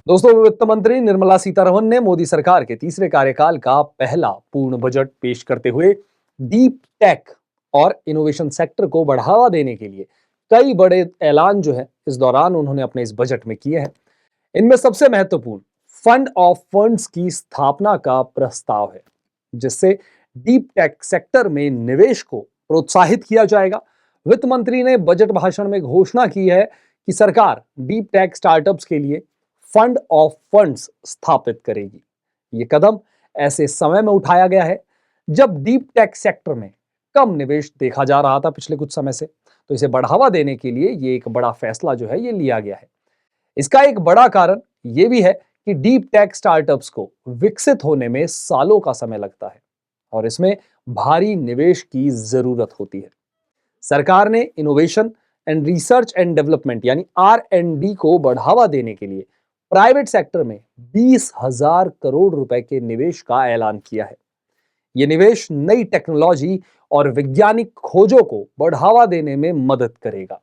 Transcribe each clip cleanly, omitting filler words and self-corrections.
दोस्तों, वित्त मंत्री निर्मला सीतारमण ने मोदी सरकार के तीसरे कार्यकाल का पहला पूर्ण बजट पेश करते हुए डीप टेक और इनोवेशन सेक्टर को बढ़ावा देने के लिए कई बड़े ऐलान जो है इस दौरान उन्होंने अपने इस बजट में किए हैं। इनमें सबसे महत्वपूर्ण फंड ऑफ फंड्स की स्थापना का प्रस्ताव है, जिससे डीप टेक सेक्टर में निवेश को प्रोत्साहित किया जाएगा। वित्त मंत्री ने बजट भाषण में घोषणा की है कि सरकार डीप टेक स्टार्टअप्स के लिए फंड ऑफ फंड्स स्थापित करेगी। ये कदम ऐसे समय में उठाया गया है जब डीप टेक सेक्टर में कम निवेश देखा जा रहा था पिछले कुछ समय से, तो इसे बढ़ावा देने के लिए ये एक बड़ा फैसला जो है ये लिया गया है। इसका एक बड़ा कारण ये भी है कि डीप टेक स्टार्टअप्स को विकसित होने में सालों का समय लगता है और इसमें भारी निवेश की जरूरत होती है। सरकार ने innovation and research and development यानी R&D को बढ़ावा देने के लिए प्राइवेट सेक्टर में 20,000 करोड़ रुपए के निवेश का ऐलान किया है। यह निवेश नई टेक्नोलॉजी और वैज्ञानिक खोजों को बढ़ावा देने में मदद करेगा।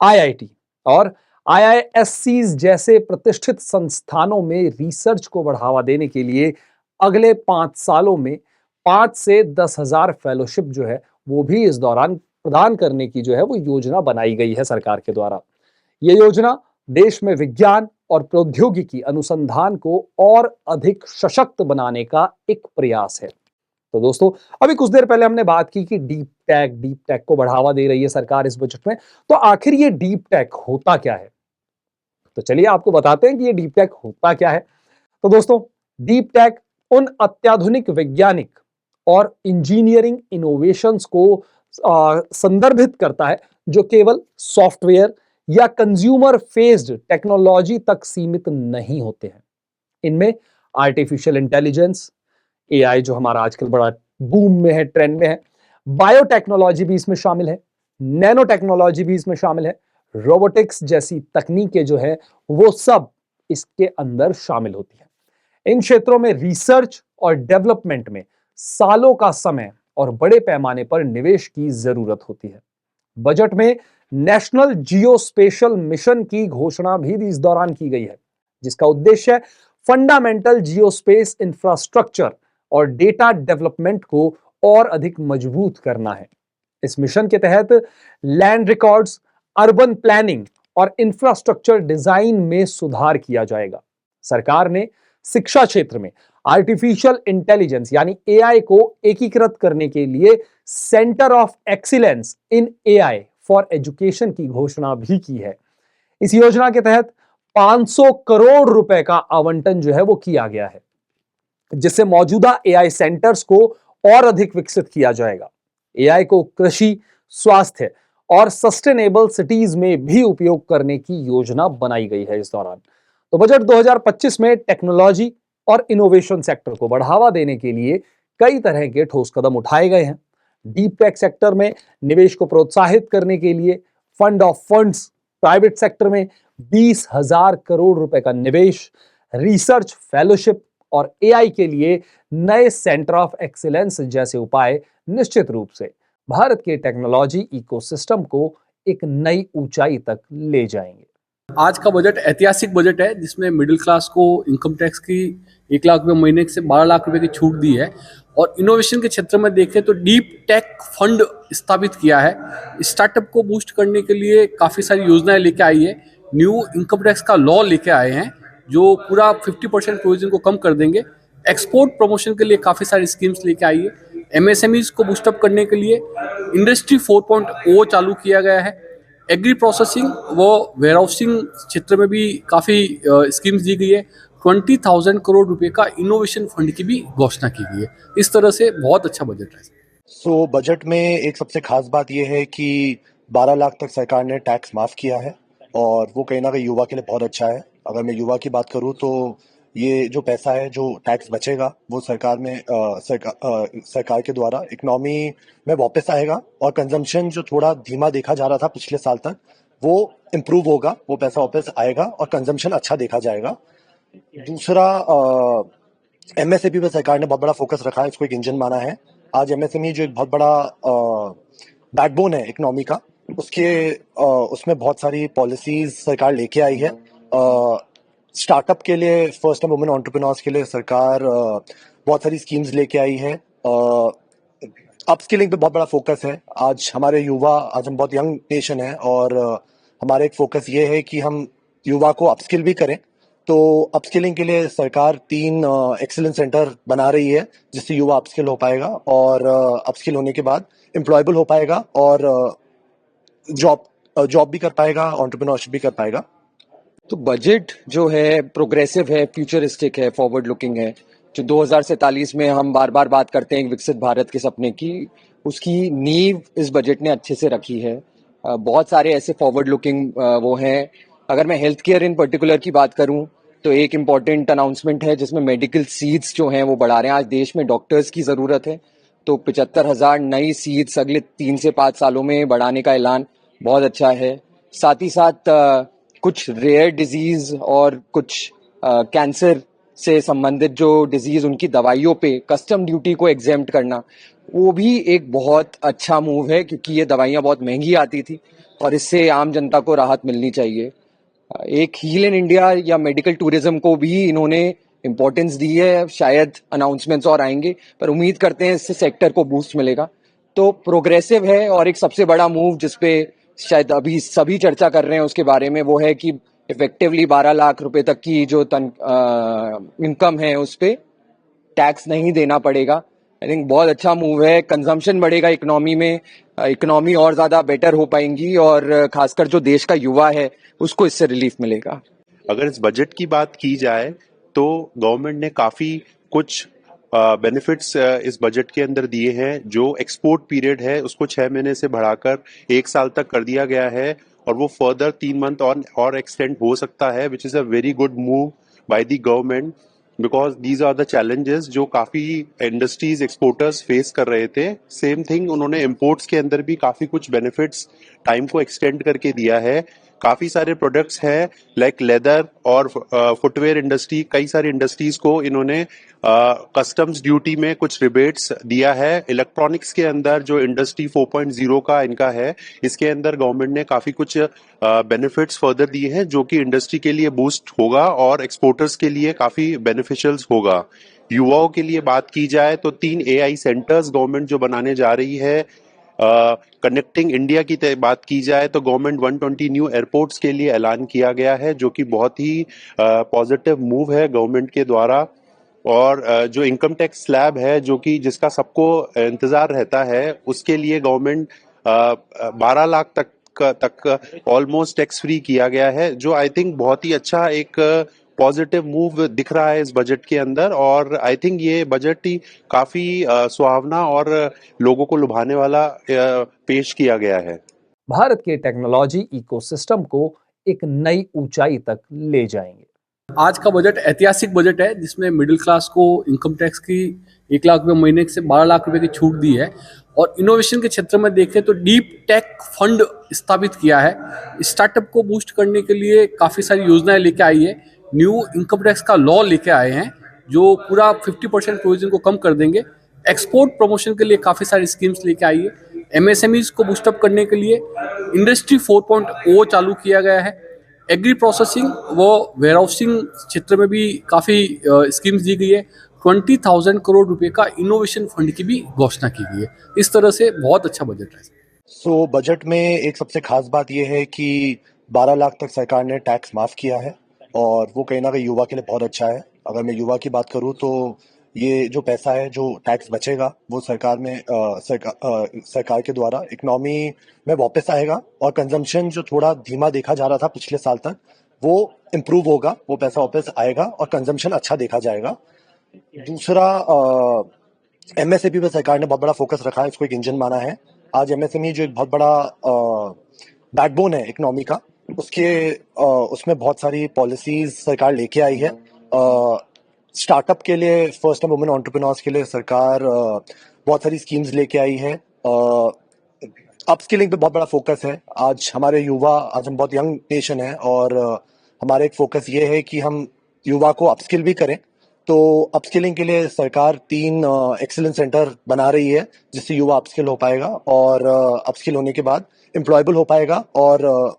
IIT और IISCs जैसे प्रतिष्ठित संस्थानों में रिसर्च को बढ़ावा देने के लिए अगले 5 सालों में 5 से 10,000 फेलोशिप जो है वो भी इस दौरान प्रदान करने की जो है वो योजना बनाई गई है सरकार के द्वारा। ये योजना देश में विज्ञान और प्रौद्योगिकी अनुसंधान को और अधिक सशक्त बनाने का एक प्रयास है। तो दोस्तों, अभी कुछ देर पहले हमने बात की कि डीप टेक को बढ़ावा दे रही है सरकार इस बजट में। तो आखिर ये डीप टेक होता क्या है? तो चलिए आपको बताते हैं कि ये डीप टेक होता क्या है। तो दोस्तों, डीप टेक उन अत्याधुनिक वैज्ञानिक और इंजीनियरिंग इनोवेशंस को संदर्भित करता है जो केवल सॉफ्टवेयर या कंज्यूमर फेस्ड टेक्नोलॉजी तक सीमित नहीं होते हैं। इनमें आर्टिफिशियल इंटेलिजेंस, AI जो हमारा आजकल बड़ा बूम में है, ट्रेंड में है, बायोटेक्नोलॉजी भी इसमें शामिल है, नैनो टेक्नोलॉजी भी इसमें शामिल है, रोबोटिक्स जैसी तकनीकें जो है वो सब इसके अंदर शामिल होती है। इन क्षेत्रों में रिसर्च और डेवलपमेंट में सालों का समय और बड़े पैमाने पर निवेश की जरूरत होती है। बजट में नेशनल जियोस्पेशल मिशन की घोषणा भी इस दौरान की गई है, जिसका उद्देश्य फंडामेंटल जियोस्पेस इंफ्रास्ट्रक्चर और डेटा डेवलपमेंट को और अधिक मजबूत करना है। इस मिशन के तहत लैंड रिकॉर्ड्स, अर्बन प्लानिंग और इंफ्रास्ट्रक्चर डिजाइन में सुधार किया जाएगा। सरकार ने शिक्षा क्षेत्र में आर्टिफिशियल इंटेलिजेंस यानी AI को एकीकृत करने के लिए centre of excellence in AI for education की घोषणा भी की है। इस योजना के तहत 500 करोड़ रुपए का आवंटन जो है वो किया गया है, जिससे मौजूदा AI सेंटर्स को और अधिक विकसित किया जाएगा। AI को कृषि, स्वास्थ्य और सस्टेनेबल सिटीज में भी उपयोग करने की योजना बनाई गई है इस दौरान। तो बजट 2025 में टेक्नोलॉजी और इनोवेशन सेक्टर को बढ़ावा देने के लिए कई तरह के ठोस कदम उठाए गए हैं। डीप टेक सेक्टर में निवेश को प्रोत्साहित करने के लिए fund of funds, private sector में 20,000 करोड़ रुपए का निवेश, रिसर्च फेलोशिप और AI के लिए नए सेंटर ऑफ एक्सीलेंस जैसे उपाय निश्चित रूप से भारत के टेक्नोलॉजी इकोसिस्टम को एक नई ऊंचाई तक ले जाएंगे। आज का बजट ऐतिहासिक बजट है जिसमें मिडिल क्लास को इनकम टैक्स की 1 लाख रुपए महीने से 12 लाख रुपए की छूट दी है और इनोवेशन के क्षेत्र में देखें तो डीप टेक फंड स्थापित किया है। स्टार्टअप को बूस्ट करने के लिए काफ़ी सारी योजनाएं लेके आई है। न्यू इनकम टैक्स का लॉ लेके आए हैं जो पूरा 50% प्रोविजन को कम कर देंगे। एक्सपोर्ट प्रमोशन के लिए काफ़ी सारी स्कीम्स लेके आई है। MSMEs को बूस्टअप करने के लिए इंडस्ट्री 4.0 चालू किया गया है। एग्री प्रोसेसिंग व वेयरहाउसिंग क्षेत्र में भी काफ़ी स्कीम्स दी गई है। 20,000 करोड़ रुपए का इनोवेशन फंड की भी घोषणा की गई है। इस तरह से बहुत अच्छा बजट है। बजट में एक सबसे खास बात यह है कि 12 लाख तक सरकार ने टैक्स माफ किया है और वो कहीं ना कहीं युवा के लिए बहुत अच्छा है। अगर मैं युवा की बात करूँ तो ये जो पैसा है, जो टैक्स बचेगा, वो सरकार के द्वारा इकोनॉमी में वापस आएगा और कंजम्पशन जो थोड़ा धीमा देखा जा रहा था पिछले साल तक, वो इम्प्रूव होगा, वो पैसा वापस आएगा और कंजम्पशन अच्छा देखा जाएगा। दूसरा, MSME पर सरकार ने बहुत बड़ा फोकस रखा है, इसको एक इंजन माना है। आज MSME जो एक बहुत बड़ा बैकबोन है इकोनॉमी का, उसमें बहुत सारी पॉलिसीज सरकार लेके आई है। स्टार्टअप के लिए, फर्स्ट टाइम वुमेन एंटरप्रेन्योर्स के लिए सरकार बहुत सारी स्कीम्स लेके आई है। अपस्किलिंग पे बहुत बड़ा फोकस है। आज हमारे युवा, आज हम बहुत यंग नेशन है और हमारा एक फोकस ये है कि हम युवा को अपस्किल भी करें। तो अपस्किलिंग के लिए सरकार 3 एक्सीलेंस सेंटर बना रही है, जिससे युवा अपस्किल हो पाएगा और अपस्किल होने के बाद एम्प्लॉयबल हो पाएगा और जॉब भी कर पाएगा, एंटरप्रेन्योरशिप भी कर पाएगा। तो बजट जो है प्रोग्रेसिव है, फ्यूचरिस्टिक है, फॉरवर्ड लुकिंग है। जो 2047 में हम बार बार बात करते हैं एक विकसित भारत के सपने की, उसकी नींव इस बजट ने अच्छे से रखी है। बहुत सारे ऐसे फॉरवर्ड लुकिंग वो हैं। अगर मैं हेल्थ केयर इन पर्टिकुलर की बात करूं तो एक इम्पॉर्टेंट अनाउंसमेंट है जिसमें मेडिकल सीट्स जो हैं वो बढ़ा रहे हैं। आज देश में डॉक्टर्स की ज़रूरत है, तो 75,000 नई सीट्स अगले 3 से 5 सालों में बढ़ाने का ऐलान बहुत अच्छा है। साथ ही साथ कुछ रेयर डिजीज और कुछ कैंसर से संबंधित जो डिजीज, उनकी दवाइयों पे कस्टम ड्यूटी को एग्जेम्प्ट करना, वो भी एक बहुत अच्छा मूव है, क्योंकि ये दवाइयाँ बहुत महंगी आती थी और इससे आम जनता को राहत मिलनी चाहिए। एक हील इन इंडिया या मेडिकल टूरिज्म को भी इन्होंने इम्पोर्टेंस दी है। शायद अनाउंसमेंट्स और आएंगे, पर उम्मीद करते हैं इससे सेक्टर को बूस्ट मिलेगा। तो प्रोग्रेसिव है। और एक सबसे बड़ा मूव जिसपे शायद अभी सभी चर्चा कर रहे हैं उसके बारे में, वो है कि इफेक्टिवली 12 लाख रुपए तक की जो इनकम है उस पे टैक्स नहीं देना पड़ेगा। आई थिंक बहुत अच्छा मूव है। कंजम्पशन बढ़ेगा इकोनॉमी में, इकोनॉमी और ज़्यादा बेटर हो पाएंगी और खासकर जो देश का युवा है उसको इससे रिलीफ मिलेगा। अगर इस बजट की बात की जाए तो गवर्नमेंट ने काफ़ी कुछ बेनिफिट्स इस बजट के अंदर दिए हैं। जो एक्सपोर्ट पीरियड है उसको 6 महीने से बढ़ाकर 1 साल तक कर दिया गया है और वो फर्दर 3 मंथ और एक्सटेंड हो सकता है, which is a very good move by the government, because these are the challenges जो काफ़ी इंडस्ट्रीज एक्सपोर्टर्स फेस कर रहे थे। सेम थिंग उन्होंने इम्पोर्ट्स के अंदर भी काफ़ी कुछ बेनिफिट्स टाइम को एक्सटेंड करके दिया है। काफ़ी सारे प्रोडक्ट्स हैं लाइक लेदर और फुटवेयर इंडस्ट्री, कई सारी इंडस्ट्रीज को इन्होंने कस्टम्स ड्यूटी में कुछ रिबेट्स दिया है। इलेक्ट्रॉनिक्स के अंदर जो इंडस्ट्री 4.0 का इनका है, इसके अंदर गवर्नमेंट ने काफ़ी कुछ बेनिफिट्स फर्दर दिए हैं जो कि इंडस्ट्री के लिए बूस्ट होगा और एक्सपोर्टर्स के लिए काफ़ी बेनिफिशियल्स होगा। युवाओं के लिए बात की जाए तो 3 AI सेंटर्स गवर्नमेंट जो बनाने जा रही है। कनेक्टिंग इंडिया की बात की जाए तो गवर्नमेंट 120 न्यू एयरपोर्ट्स के लिए ऐलान किया गया है, जो कि बहुत ही पॉजिटिव मूव है गवर्नमेंट के द्वारा। और जो इनकम टैक्स स्लैब है जो कि जिसका सबको इंतजार रहता है, उसके लिए गवर्नमेंट 12 लाख तक ऑलमोस्ट टैक्स फ्री किया गया है, जो आई थिंक बहुत ही अच्छा एक पॉजिटिव मूव दिख रहा है इस बजट के अंदर। और आई थिंक ये बजट ही काफी सुहावना और लोगों को लुभाने वाला पेश किया गया है। भारत के टेक्नोलॉजी इकोसिस्टम को एक नई ऊंचाई तक ले जाएंगे। आज का बजट ऐतिहासिक बजट है जिसमें मिडिल क्लास को इनकम टैक्स की 1 लाख रुपये महीने से 12 लाख रुपए की छूट दी है। और इनोवेशन के क्षेत्र में देखें तो डीप टेक फंड स्थापित किया है। स्टार्टअप को बूस्ट करने के लिए काफ़ी सारी योजनाएं लेके आई है। न्यू इनकम टैक्स का लॉ लेके आए हैं जो पूरा 50% प्रोविजन को कम कर देंगे। एक्सपोर्ट प्रमोशन के लिए काफ़ी सारी स्कीम्स लेके आई है। MSMEs को बूस्टअप करने के लिए इंडस्ट्री 4.0 चालू किया गया है। एग्री प्रोसेसिंग व वेयरहाउसिंग क्षेत्र में भी काफ़ी स्कीम्स दी गई है। 20,000 करोड़ रुपए का इनोवेशन फंड की भी घोषणा की गई है। इस तरह से बहुत अच्छा बजट है। बजट में एक सबसे खास बात यह है कि 12 लाख तक सरकार ने टैक्स माफ किया है और वो कहीं ना कहीं युवा के लिए बहुत अच्छा है। अगर मैं युवा की बात करूँ तो ये जो पैसा है, जो टैक्स बचेगा, वो सरकार के द्वारा इकोनॉमी में वापस आएगा और कंजम्पशन जो थोड़ा धीमा देखा जा रहा था पिछले साल तक, वो इम्प्रूव होगा, वो पैसा वापस आएगा और कंजम्पशन अच्छा देखा जाएगा। दूसरा, MSME पे सरकार ने बहुत बड़ा फोकस रखा है, इसको एक इंजन माना है। आज MSME जो एक बहुत बड़ा बैकबोन है इकोनॉमी का, उसमें बहुत सारी पॉलिसीज सरकार लेके आई है। स्टार्टअप के लिए, फर्स्ट टाइम वुमेन एंटरप्रेन्योर्स के लिए सरकार बहुत सारी स्कीम्स लेके आई है। अपस्किलिंग पे बहुत बड़ा फोकस है। आज हमारे युवा, आज हम बहुत यंग नेशन है और हमारा एक फोकस ये है कि हम युवा को अपस्किल भी करें। तो अपस्किलिंग के लिए सरकार 3 एक्सीलेंस सेंटर बना रही है, जिससे युवा अपस्किल हो पाएगा और अपस्किल होने के बाद एम्प्लॉयबल हो पाएगा और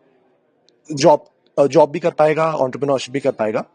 जॉब भी कर पाएगा, एंटरप्रेन्योरशिप भी कर पाएगा।